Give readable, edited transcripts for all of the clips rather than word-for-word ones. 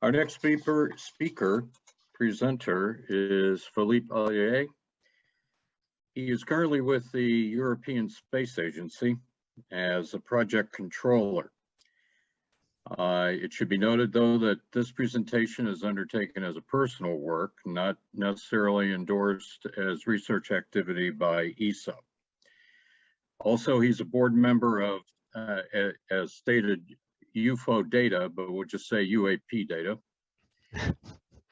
Our next presenter is Philippe Ailleris. He is currently with the European Space Agency as a project controller. It should be noted, though, that this presentation is undertaken as a personal work, not necessarily endorsed as research activity by ESA. Also, he's a board member of, as stated, UFOData, but we'll just say UAP data,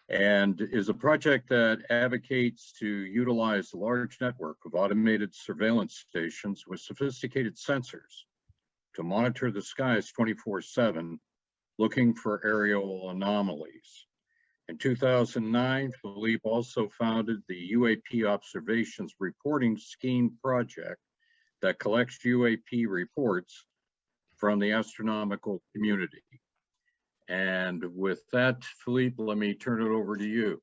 and is a project that advocates to utilize a large network of automated surveillance stations with sophisticated sensors to monitor the skies 24/7, looking for aerial anomalies. In 2009, Philippe also founded the UAP Observations Reporting Scheme project that collects UAP reports from the astronomical community. And with that, Philippe, let me turn it over to you.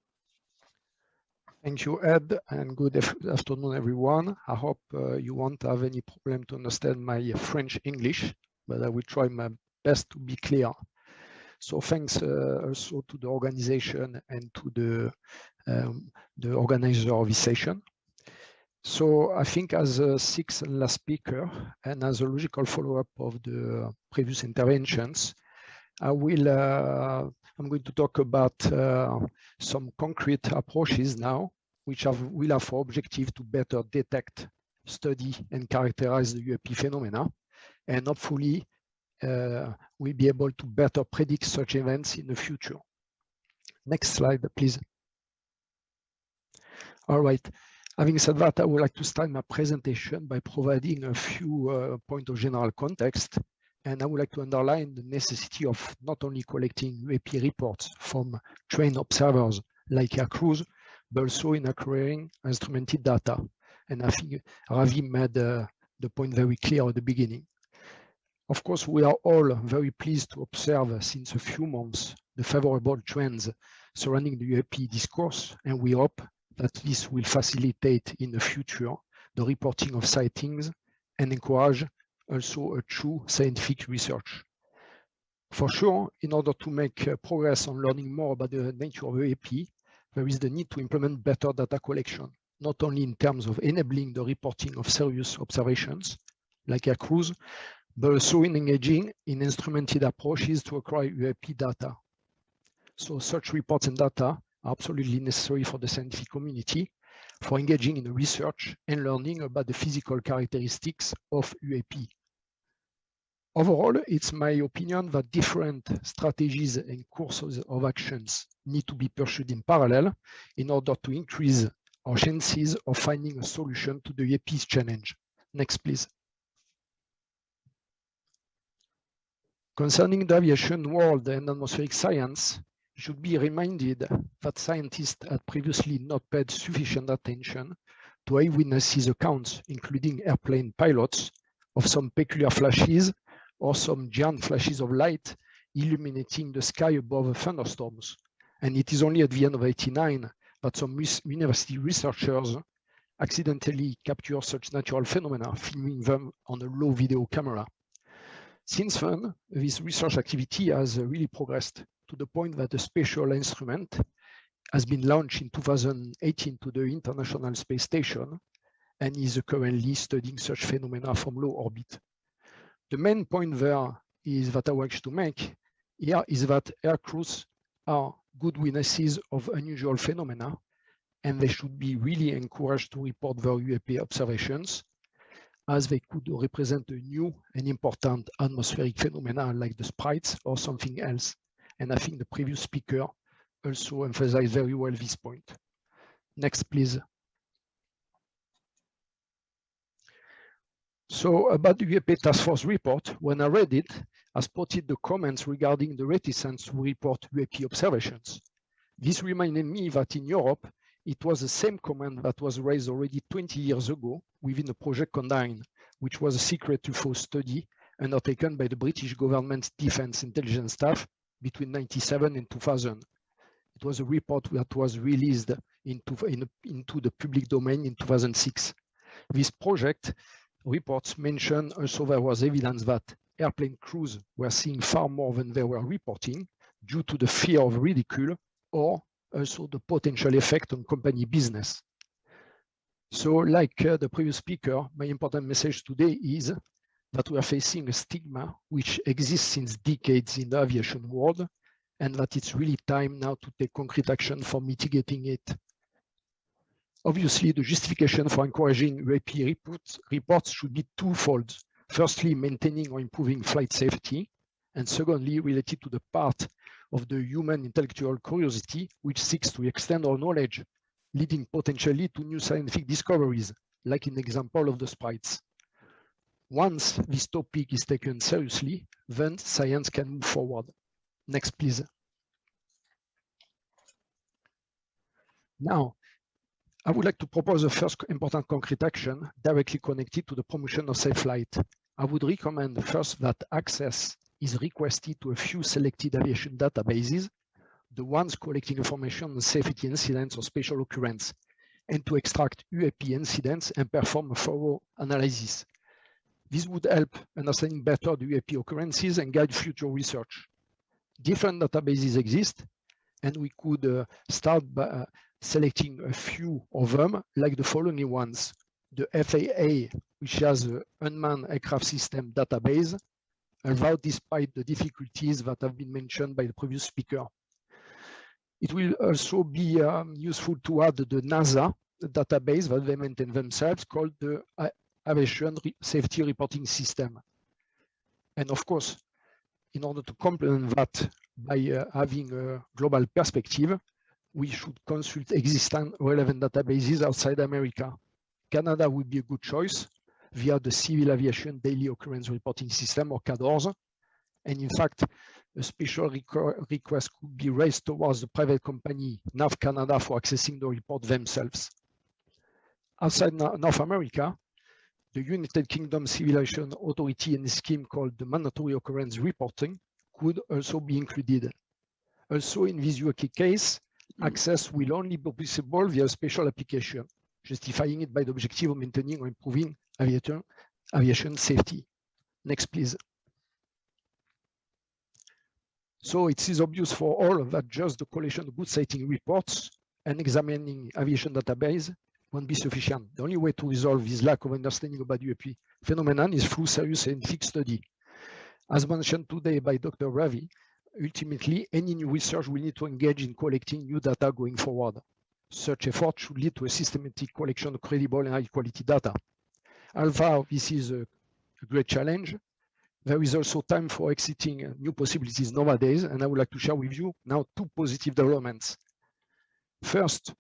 Thank you, Ed, and good afternoon, everyone. I hope you won't have any problem to understand my French English, but I will try my best to be clear. So thanks also to the organization and to the organizer of this session. So I think as a sixth and last speaker, and as a logical follow-up of the previous interventions, I'm going to talk about some concrete approaches now, which will have for objective to better detect, study, and characterize the UAP phenomena, and hopefully we'll be able to better predict such events in the future. Next slide, please. All right. Having said that, I would like to start my presentation by providing a few points of general context. And I would like to underline the necessity of not only collecting UAP reports from trained observers like AIRCREWS, but also in acquiring instrumented data. And I think Ravi made the point very clear at the beginning. Of course, we are all very pleased to observe since a few months the favorable trends surrounding the UAP discourse, and we hope that this will facilitate in the future the reporting of sightings and encourage also a true scientific research. For sure, in order to make progress on learning more about the nature of UAP, there is the need to implement better data collection, not only in terms of enabling the reporting of serious observations, like AIRCREWS, but also in engaging in instrumented approaches to acquire UAP data. So such reports and data are absolutely necessary for the scientific community for engaging in research and learning about the physical characteristics of UAP. Overall, it's my opinion that different strategies and courses of actions need to be pursued in parallel in order to increase our chances of finding a solution to the UAP's challenge. Next, please. Concerning the aviation world and atmospheric science, you should be reminded that scientists had previously not paid sufficient attention to eyewitnesses' accounts, including airplane pilots, of some peculiar flashes or some giant flashes of light illuminating the sky above thunderstorms. And it is only at the end of '89 that some university researchers accidentally captured such natural phenomena, filming them on a low video camera. Since then, this research activity has really progressed to the point that a special instrument has been launched in 2018 to the International Space Station and is currently studying such phenomena from low orbit. The main point there is that I wish to make here is that AIRCREWS are good witnesses of unusual phenomena, and they should be really encouraged to report their UAP observations, as they could represent a new and important atmospheric phenomena like the sprites or something else. And I think the previous speaker also emphasized very well this point. Next, please. So about the UAP Task Force report, when I read it, I spotted the comments regarding the reticence to report UAP observations. This reminded me that in Europe, it was the same comment that was raised already 20 years ago within the Project Condign, which was a secret UFO study undertaken by the British government's Defense Intelligence Staff between 1997 and 2000. It was a report that was released into the public domain in 2006. This project reports mention also there was evidence that airplane crews were seeing far more than they were reporting due to the fear of ridicule or also the potential effect on company business. So like the previous speaker, my important message today is that we are facing a stigma which exists since decades in the aviation world, and that it's really time now to take concrete action for mitigating it. Obviously, the justification for encouraging UAP reports should be twofold. Firstly, maintaining or improving flight safety, and secondly, related to the part of the human intellectual curiosity which seeks to extend our knowledge, leading potentially to new scientific discoveries, like in the example of the sprites. Once this topic is taken seriously, then science can move forward. Next, please. Now, I would like to propose a first important concrete action directly connected to the promotion of safe flight. I would recommend first that access is requested to a few selected aviation databases, the ones collecting information on safety incidents or special occurrence, and to extract UAP incidents and perform a thorough analysis. This would help understanding better the UAP occurrences and guide future research. Different databases exist, and we could start by selecting a few of them, like the following ones. The FAA, which has an unmanned aircraft system database, although despite the difficulties that have been mentioned by the previous speaker. It will also be useful to add the NASA database that they maintain themselves, called the Aviation Safety Reporting System. And of course, in order to complement that by having a global perspective, we should consult existing relevant databases outside America. Canada would be a good choice via the Civil Aviation Daily Occurrence Reporting System, or CADORS. And in fact, a special request could be raised towards the private company NAV Canada for accessing the report themselves. Outside North America, the United Kingdom Civil Aviation Authority and a scheme called the Mandatory Occurrence Reporting could also be included. Also, in this UAP case, access will only be possible via a special application, justifying it by the objective of maintaining or improving aviation safety. Next, please. So it is obvious for all that just the collection of good sighting reports and examining aviation database won't be sufficient. The only way to resolve this lack of understanding about UAP phenomenon is through serious scientific study. As mentioned today by Dr. Ravi, ultimately, any new research will need to engage in collecting new data going forward. Such effort should lead to a systematic collection of credible and high-quality data. Although this is a great challenge, there is also time for exiting new possibilities nowadays, and I would like to share with you now two positive developments. First,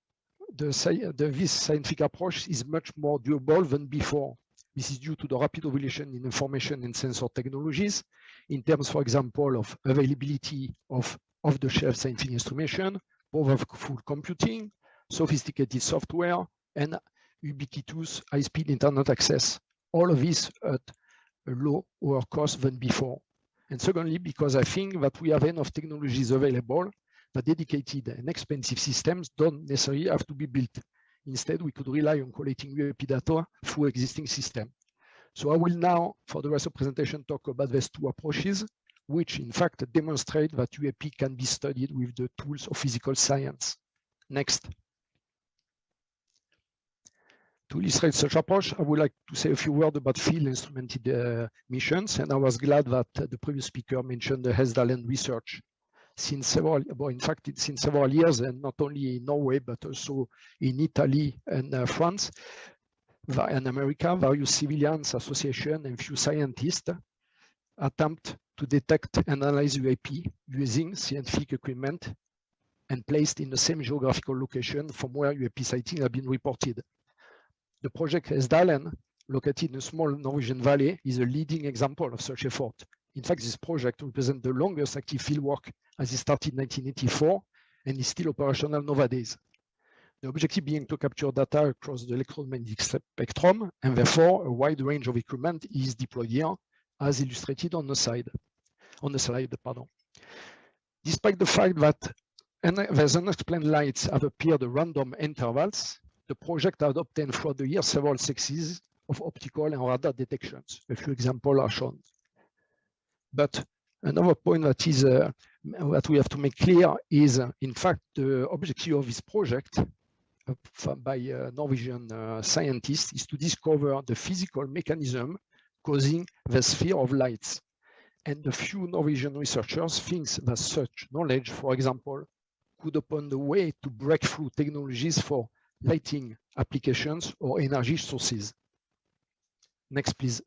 this scientific approach is much more doable than before. This is due to the rapid evolution in information and sensor technologies in terms, for example, of availability of off-the-shelf scientific instrumentation, powerful computing, sophisticated software, and ubiquitous high-speed internet access. All of this at a lower cost than before. And secondly, because I think that we have enough technologies available that dedicated and expensive systems don't necessarily have to be built. Instead, we could rely on collecting UAP data through existing systems. So I will now, for the rest of the presentation, talk about these two approaches, which in fact demonstrate that UAP can be studied with the tools of physical science. Next. To illustrate such approach, I would like to say a few words about field instrumented missions, and I was glad that the previous speaker mentioned the Hesdalen research. Since several years, and not only in Norway, but also in Italy and France and America, various civilians, associations, and few scientists attempt to detect and analyze UAP using scientific equipment and placed in the same geographical location from where UAP sightings have been reported. The project Hesdalen, located in a small Norwegian valley, is a leading example of such effort. In fact, this project represents the longest active fieldwork as it started in 1984 and is still operational nowadays. The objective being to capture data across the electromagnetic spectrum, and therefore a wide range of equipment is deployed here, as illustrated on the slide. Despite the fact that these unexplained lights have appeared at random intervals, the project has obtained throughout the year several successes of optical and radar detections. A few examples are shown. But another point that is what we have to make clear is, in fact, the objective of this project by Norwegian scientists is to discover the physical mechanism causing the sphere of lights. And the few Norwegian researchers think that such knowledge, for example, could open the way to breakthrough technologies for lighting applications or energy sources. Next, please.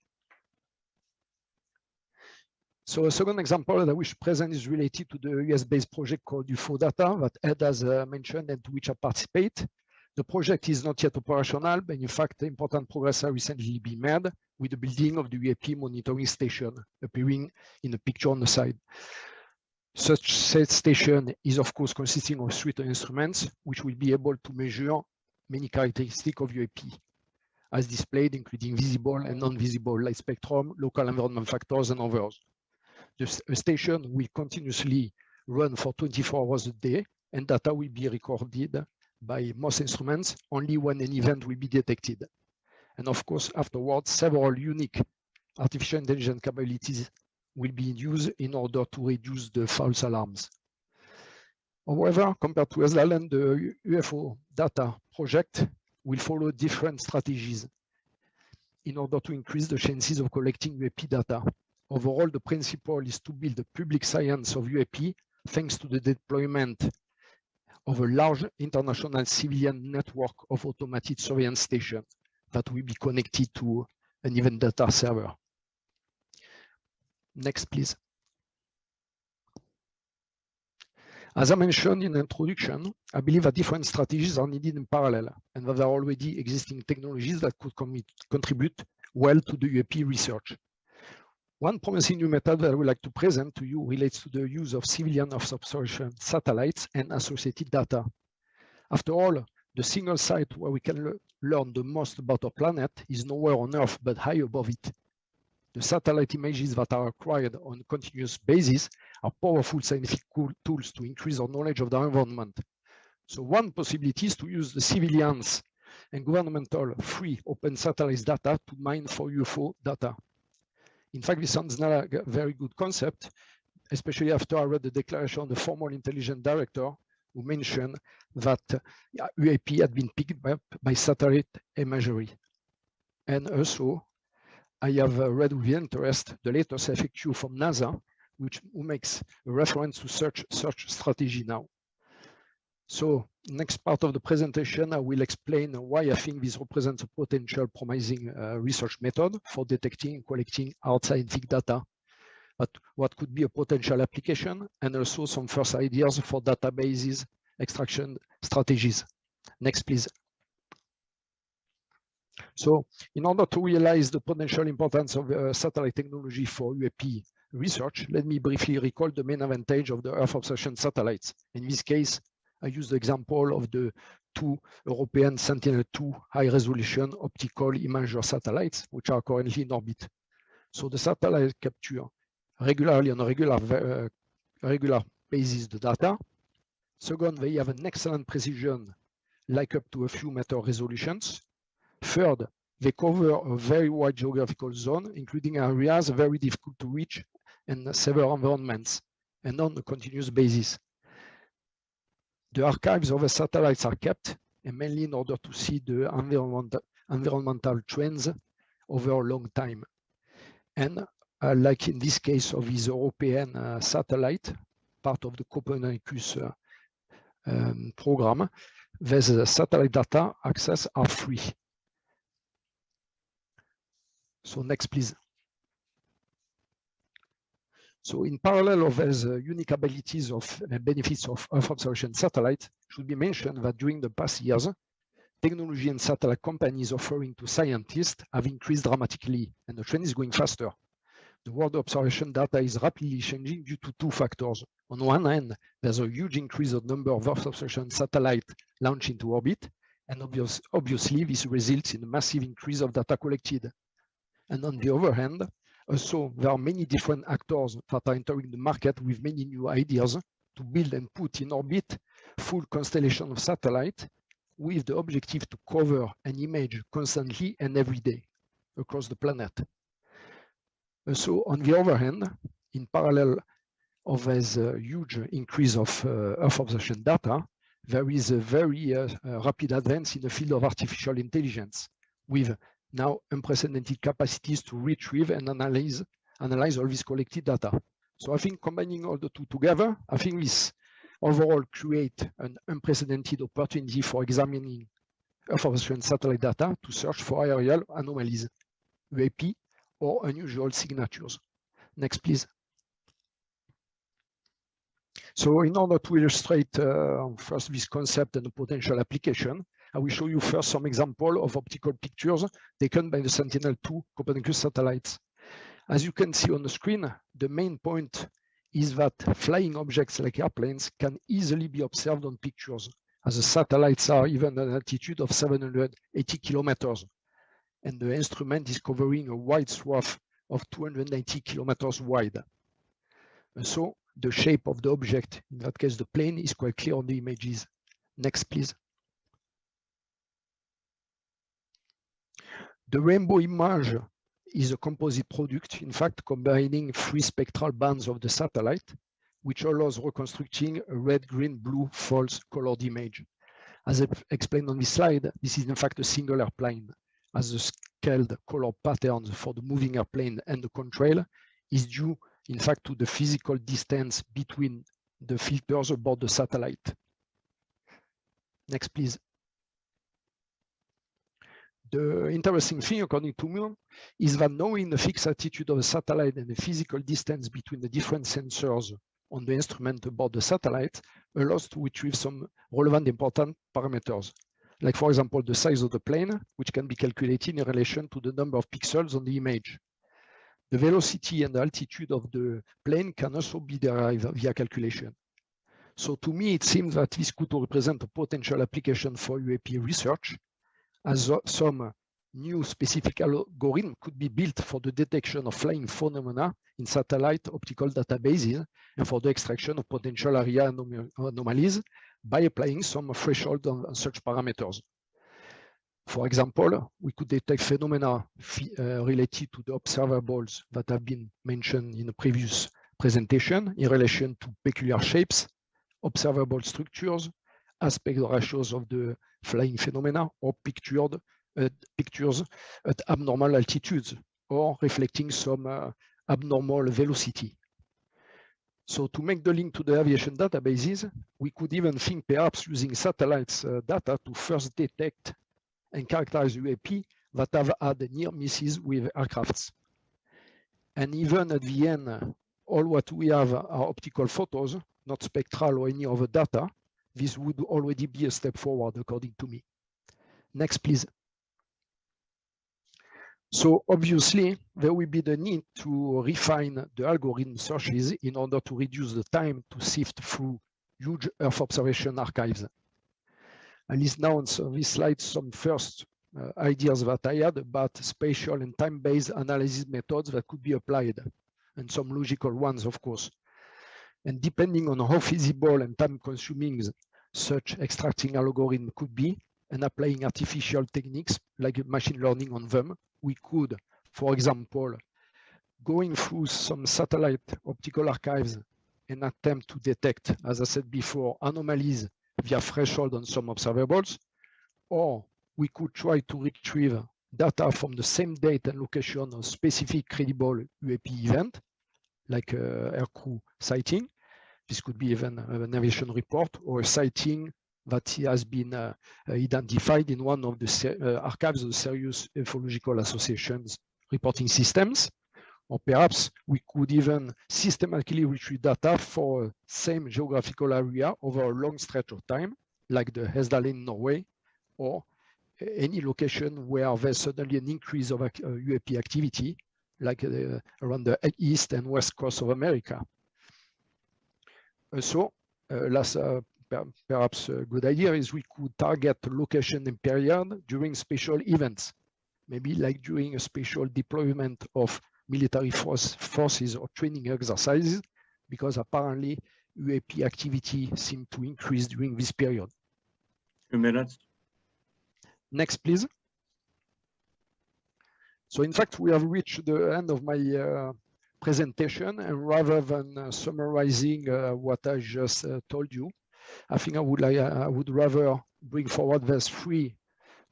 So a second example that I wish to present is related to the US-based project called UFOData that Ed has mentioned and to which I participate. The project is not yet operational, but in fact, important progress has recently been made with the building of the UAP monitoring station appearing in the picture on the side. Such station is, of course, consisting of 3 instruments, which will be able to measure many characteristics of UAP, as displayed, including visible and non-visible light spectrum, local environment factors, and others. The station will continuously run for 24 hours a day, and data will be recorded by most instruments only when an event will be detected. And of course, afterwards, several unique artificial intelligence capabilities will be used in order to reduce the false alarms. However, compared to SLALN, the UFOData project will follow different strategies in order to increase the chances of collecting UAP data. Overall, the principle is to build a public science of UAP thanks to the deployment of a large international civilian network of automated surveillance stations that will be connected to an event data server. Next, please. As I mentioned in the introduction, I believe that different strategies are needed in parallel and that there are already existing technologies that could contribute well to the UAP research. One promising new method that I would like to present to you relates to the use of civilian Earth observation satellites and associated data. After all, the single site where we can learn the most about our planet is nowhere on Earth but high above it. The satellite images that are acquired on a continuous basis are powerful scientific tools to increase our knowledge of the environment. So one possibility is to use the civilians and governmental free open satellite data to mine for UFO data. In fact, this sounds not a very good concept, especially after I read the declaration of the former intelligence director who mentioned that UAP had been picked up by satellite imagery. And also, I have read with interest the latest FAQ from NASA, who makes a reference to such strategy now. So next part of the presentation, I will explain why I think this represents a potential promising research method for detecting and collecting hard scientific data, but what could be a potential application, and also some first ideas for databases extraction strategies. Next, please. So in order to realize the potential importance of satellite technology for UAP research, let me briefly recall the main advantage of the Earth observation satellites. In this case, I use the example of the 2 European Sentinel-2 high-resolution optical imager satellites, which are currently in orbit. So the satellite capture regularly on a regular basis the data. Second, they have an excellent precision, like up to a few meter resolutions. Third, they cover a very wide geographical zone, including areas very difficult to reach in several environments, and on a continuous basis. The archives of the satellites are kept, and mainly in order to see the environmental trends over a long time. And like in this case of this European satellite, part of the Copernicus program, the satellite data access are free. So next, please. So in parallel of these unique abilities of and benefits of Earth observation satellites, should be mentioned that during the past years, technology and satellite companies offering to scientists have increased dramatically, and the trend is going faster. The world observation data is rapidly changing due to 2 factors. On one hand, there's a huge increase of number of Earth observation satellites launched into orbit, and obviously this results in a massive increase of data collected. And on the other hand, also, there are many different actors that are entering the market with many new ideas to build and put in orbit full constellation of satellites with the objective to cover an image constantly and every day across the planet. So on the other hand, in parallel of this huge increase of Earth observation data, there is a very rapid advance in the field of artificial intelligence, with now unprecedented capacities to retrieve and analyze all this collected data. So I think combining all the two together, I think this overall create an unprecedented opportunity for examining Earth observation satellite data to search for aerial anomalies, UAP, or unusual signatures. Next, please. So in order to illustrate first this concept and the potential application, I will show you first some example of optical pictures taken by the Sentinel-2 Copernicus satellites. As you can see on the screen, the main point is that flying objects like airplanes can easily be observed on pictures, as the satellites are even at an altitude of 780 kilometers, and the instrument is covering a wide swath of 290 kilometers wide. And so the shape of the object, in that case the plane, is quite clear on the images. Next, please. The rainbow image is a composite product, in fact, combining three spectral bands of the satellite, which allows reconstructing a red, green, blue false colored image. As I explained on this slide, this is in fact a single airplane, as the scaled color patterns for the moving airplane and the contrail is due, in fact, to the physical distance between the filters aboard the satellite. Next, please. The interesting thing, according to me, is that knowing the fixed attitude of the satellite and the physical distance between the different sensors on the instrument aboard the satellite allows to retrieve some relevant important parameters, like, for example, the size of the plane, which can be calculated in relation to the number of pixels on the image. The velocity and the altitude of the plane can also be derived via calculation. So to me, it seems that this could represent a potential application for UAP research, as some new specific algorithm could be built for the detection of flying phenomena in satellite optical databases and for the extraction of potential area anomalies by applying some threshold on such parameters. For example, we could detect phenomena related to the observables that have been mentioned in the previous presentation in relation to peculiar shapes, observable structures, aspect ratios of the flying phenomena, or pictures at abnormal altitudes or reflecting some abnormal velocity. So to make the link to the aviation databases, we could even think perhaps using satellites data to first detect and characterize UAP that have had near misses with aircrafts. And even at the end, all what we have are optical photos, not spectral or any other data. This would already be a step forward, according to me. Next, please. So obviously, there will be the need to refine the algorithm searches in order to reduce the time to sift through huge Earth observation archives. I list now on this slide some first ideas that I had about spatial and time-based analysis methods that could be applied, and some logical ones, of course. And depending on how feasible and time-consuming such extracting algorithm could be, and applying artificial techniques like machine learning on them, we could, for example, going through some satellite optical archives and attempt to detect, as I said before, anomalies via threshold on some observables, or we could try to retrieve data from the same date and location of specific credible UAP event, like AIRCREWS sighting. This could be even an aviation report or a sighting that has been identified in one of the archives of the serious ufological associations reporting systems. Or perhaps we could even systematically retrieve data for the same geographical area over a long stretch of time, like the Hesdalen in Norway, or any location where there's suddenly an increase of UAP activity, like around the east and west coast of America. So, last perhaps a good idea is we could target location and period during special events, maybe like during a special deployment of military forces or training exercises, because apparently UAP activity seemed to increase during this period. 2 minutes. Next, please. So in fact, we have reached the end of my presentation, and rather than summarizing what I just told you, I think I would rather bring forward those 3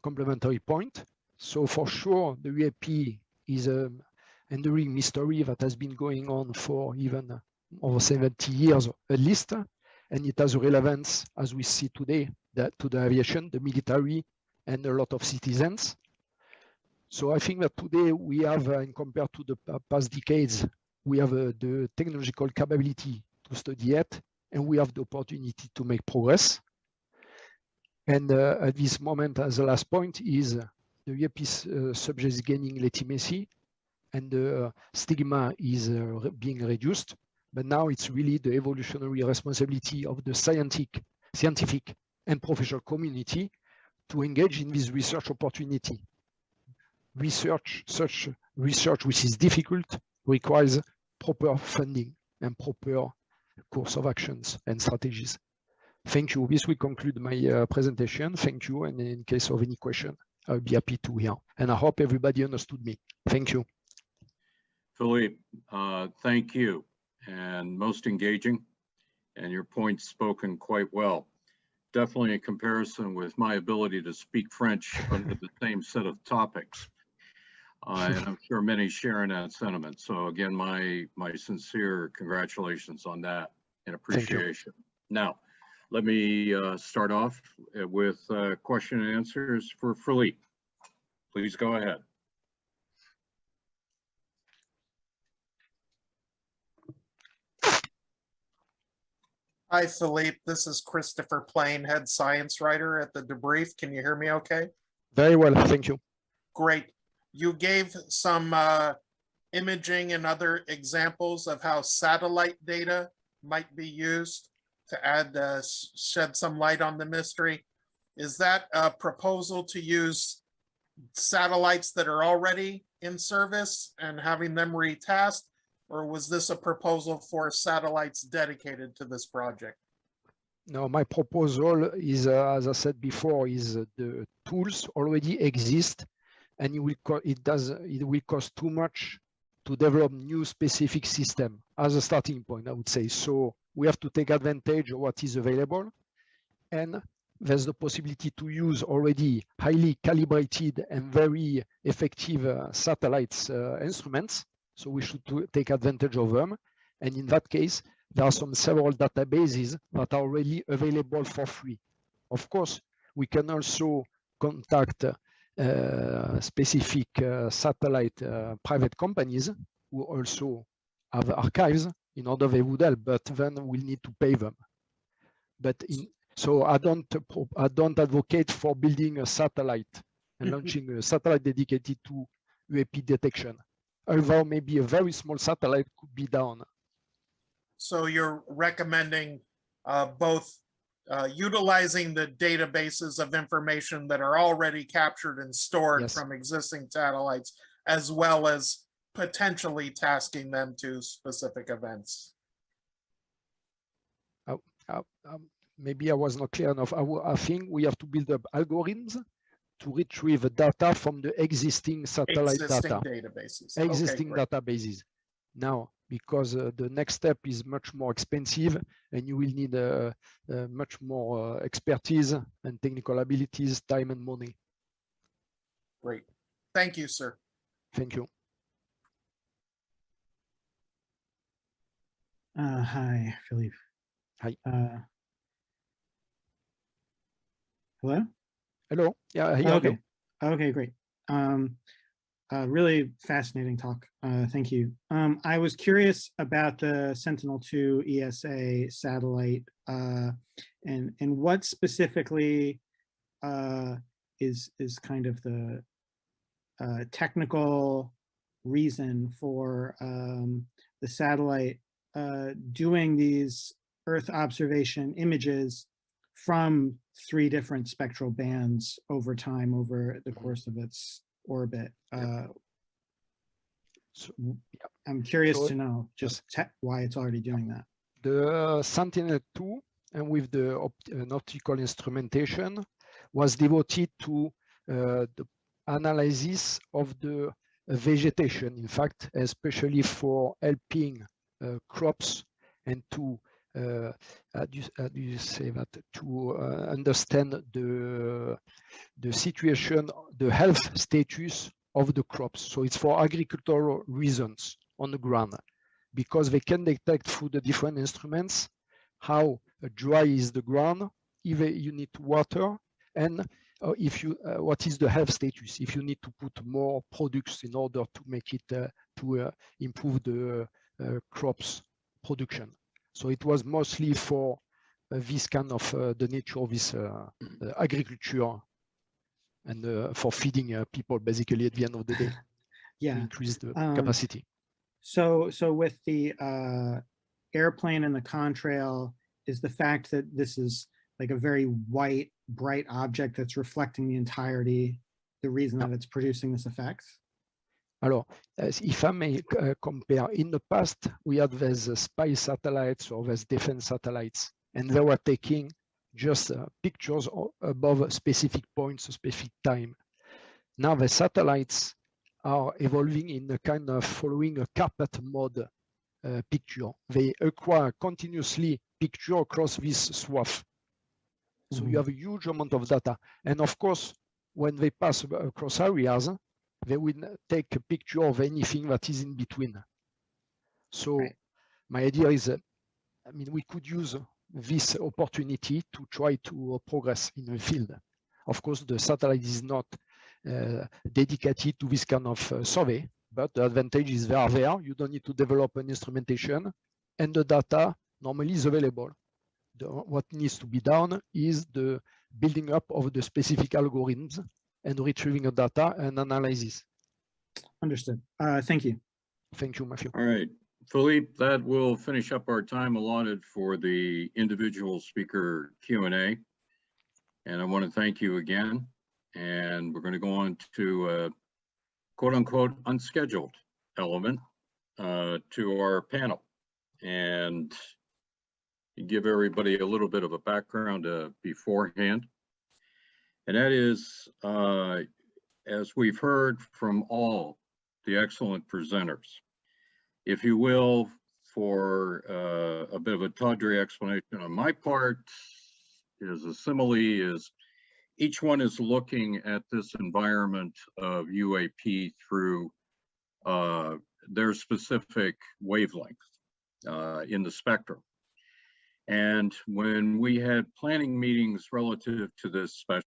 complementary points. So for sure, the UAP is an enduring mystery that has been going on for even over 70 years at least, and it has relevance, as we see today, to the aviation, the military, and a lot of citizens. So I think that today we have, and compared to the past decades, we have the technological capability to study it, and we have the opportunity to make progress. And at this moment, as the last point, is the UAP subject is gaining legitimacy, and the stigma is being reduced. But now it's really the evolutionary responsibility of the scientific and professional community to engage in this research opportunity. Such research which is difficult, requires proper funding and proper course of actions and strategies. Thank you. This will conclude my presentation. Thank you. And in case of any question, I'll be happy to hear. And I hope everybody understood me. Thank you. Philippe, thank you. And most engaging, and your points spoken quite well. Definitely in comparison with my ability to speak French under the same set of topics. And I'm sure many share in that sentiment. So again, my sincere congratulations on that and appreciation. Now, let me start off with question and answers for Philippe. Please go ahead. Hi, Philippe. This is Christopher Plain, head science writer at the Debrief. Can you hear me okay? Very well, thank you. Great. You gave some imaging and other examples of how satellite data might be used to add, shed some light on the mystery. Is that a proposal to use satellites that are already in service and having them retasked? Or was this a proposal for satellites dedicated to this project? No, my proposal is, as I said before, is the tools already exist, and it will cost too much to develop new specific system as a starting point, I would say. So we have to take advantage of what is available, and there's the possibility to use already highly calibrated and very effective satellites instruments. So we should take advantage of them. And in that case, there are several databases that are already available for free. Of course, we can also contact specific satellite private companies who also have archives in order they would help, but then we'll need to pay them. But so I don't advocate for building a satellite and launching a satellite dedicated to UAP detection. Although maybe a very small satellite could be done. So you're recommending both utilizing the databases of information that are already captured and stored Yes. from existing satellites, as well as potentially tasking them to specific events. Maybe I was not clear enough. I think we have to build up algorithms to retrieve the data from the existing satellite Databases. Existing Okay, databases. Now, because the next step is much more expensive, and you will need much more expertise and technical abilities, time and money. Great. Thank you, sir. Thank you. Hi, Philippe. Hi. Hello? Hello. Yeah, I hear okay. you. Okay, great. Really fascinating talk. Thank you. I was curious about the Sentinel-2 ESA satellite and what specifically is kind of the technical reason for the satellite doing these Earth observation images from 3 different spectral bands over time, over the course of its orbit. I'm curious to know just why it's already doing that. The Sentinel-2, and with the optical instrumentation, was devoted to the analysis of the vegetation, in fact, especially for helping crops and to how do you say that, to understand the situation, the health status of the crops. So it's for agricultural reasons on the ground, because they can detect through the different instruments how dry is the ground, if you need to water, and if you what is the health status, if you need to put more products in order to make it to improve the crops production. So it was mostly for this kind of the nature of this agriculture and for feeding people basically at the end of the day. Yeah, increase the capacity. So with the airplane and the contrail, is the fact that this is like a very white, bright object that's reflecting the entirety the reason that it's producing this effect? Alors, if I may compare, in the past, we had these spy satellites or these defense satellites, and they were taking just pictures above specific points, a specific time. Now the satellites are evolving in a kind of following a carpet mode picture. They acquire continuously picture across this swath. So you have a huge amount of data. And of course, when they pass across areas, they will take a picture of anything that is in between. So my idea is, I mean, we could use this opportunity to try to progress in the field. Of course, the satellite is not dedicated to this kind of survey, but the advantage is they are there. You don't need to develop an instrumentation, and the data normally is available. What needs to be done is the building up of the specific algorithms and retrieving the data and analysis. Understood. Thank you. Thank you, Matthew. All right, Philippe, that will finish up our time allotted for the individual speaker Q&A. And I want to thank you again. And we're going to go on to quote unquote unscheduled element to our panel. And give everybody a little bit of a background beforehand. And that is, as we've heard from all the excellent presenters, if you will, for a bit of a tawdry explanation on my part, is a simile is each one is looking at this environment of UAP through their specific wavelength in the spectrum. And when we had planning meetings relative to this special